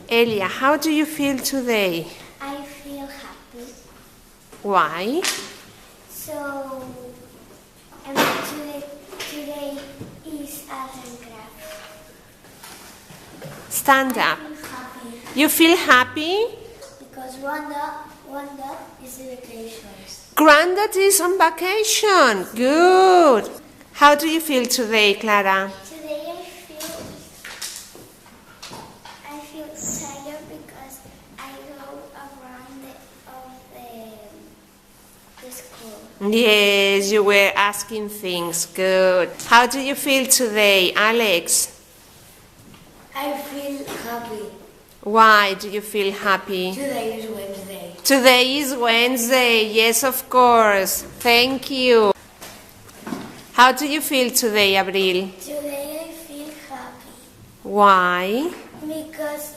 Elia, how do you feel today? I feel happy. Why? So, today is art and craft. Stand up. I feel happy You feel happy? because Wanda is in vacations. Granddad is on vacation. Good. How do you feel today, Clara? Today I feel tired because I go around the school. Yes, you were asking things. Good. How do you feel today, Alex? I feel happy. Why do you feel happy? Today is Wednesday. Today is Wednesday. Yes, of course. Thank you. How do you feel today, Abril? Today I feel happy Why? because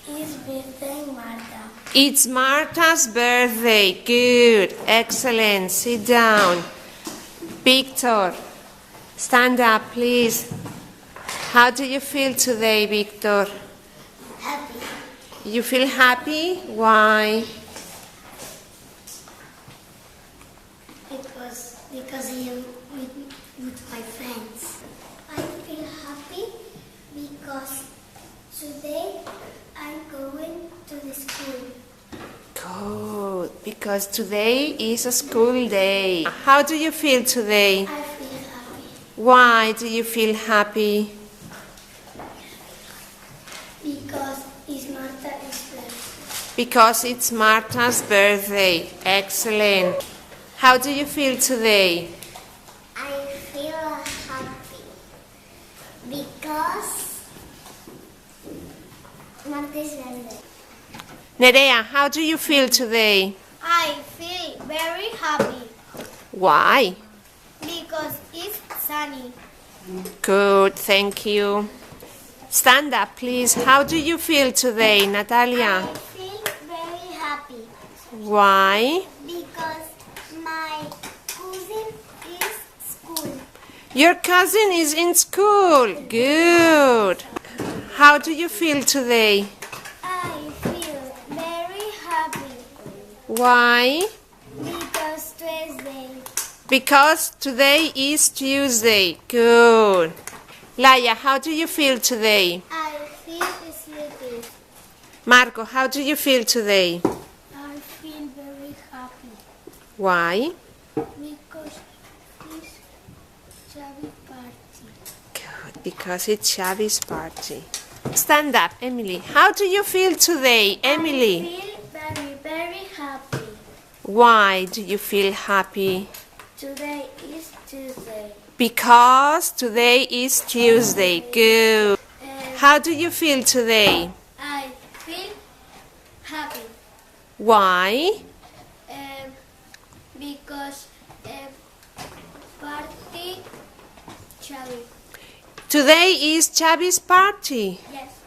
it's birthday Marta. It's Marta's birthday. Good. Excellent. Sit down. Victor, stand up, please. How do you feel today, Victor? Happy You feel happy? Why? because I am with my friends. I feel happy because today I'm going to the school. Good. Because today is a school day. How do you feel today? I feel happy Why do you feel happy? because it's Marta's birthday. Because it's Marta's birthday. Excellent. How do you feel today? I feel happy because Marta's birthday. Nerea, how do you feel today? I feel very happy Why? because it's sunny. Good, thank you. Stand up, please. How do you feel today, Natalia? I feel very happy Why? because my cousin is school. Your cousin is in school. Good. How do you feel today? I feel very happy Why? because Tuesday. Because today is Tuesday. Good. Laia, how do you feel today? I feel sleepy. Marco, how do you feel today? I feel very happy Why? because it's Xavi party. Good, because it's Xavi's party. Stand up, Emily. How do you feel today, Emily? I feel very, very happy. Why do you feel happy? Today is Tuesday. Because today is Tuesday. Good. How do you feel today? I feel happy Why? because party Xavi. Today is Xavi's party. Yes.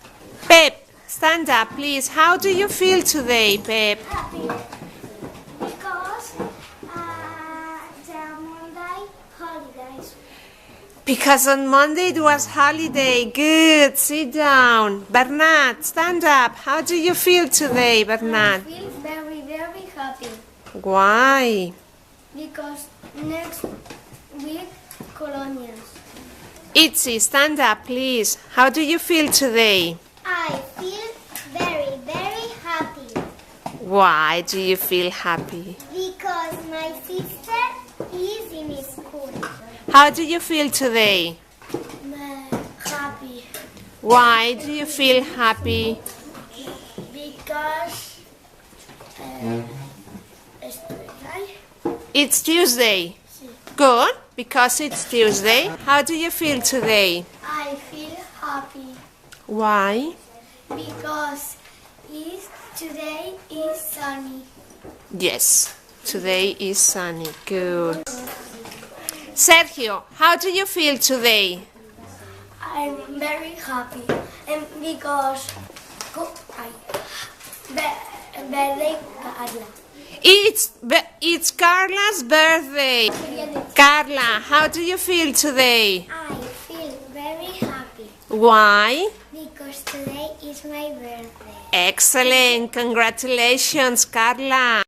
Pep, stand up, please. How do you feel today, Pep? Happy because the Monday holidays. Because on Monday it was holiday. Good. Sit down. Bernard, stand up. How do you feel today, I Bernard? feel very, very happy Why? because next week colonials. Itzy, stand up, please. How do you feel today? I feel very, very happy Why do you feel happy? because my sister is in school. How do you feel today? Happy Why do you feel happy? because It's Tuesday. Good, because it's Tuesday. How do you feel today? I feel happy Why? because today is sunny. Yes, today is sunny. Good. Sergio, how do you feel today? I'm very happy because birthday Carla. It's Carla's birthday. Carla, how do you feel today? I feel very happy Why? because because today is my birthday. Excellent. Congratulations, Carla.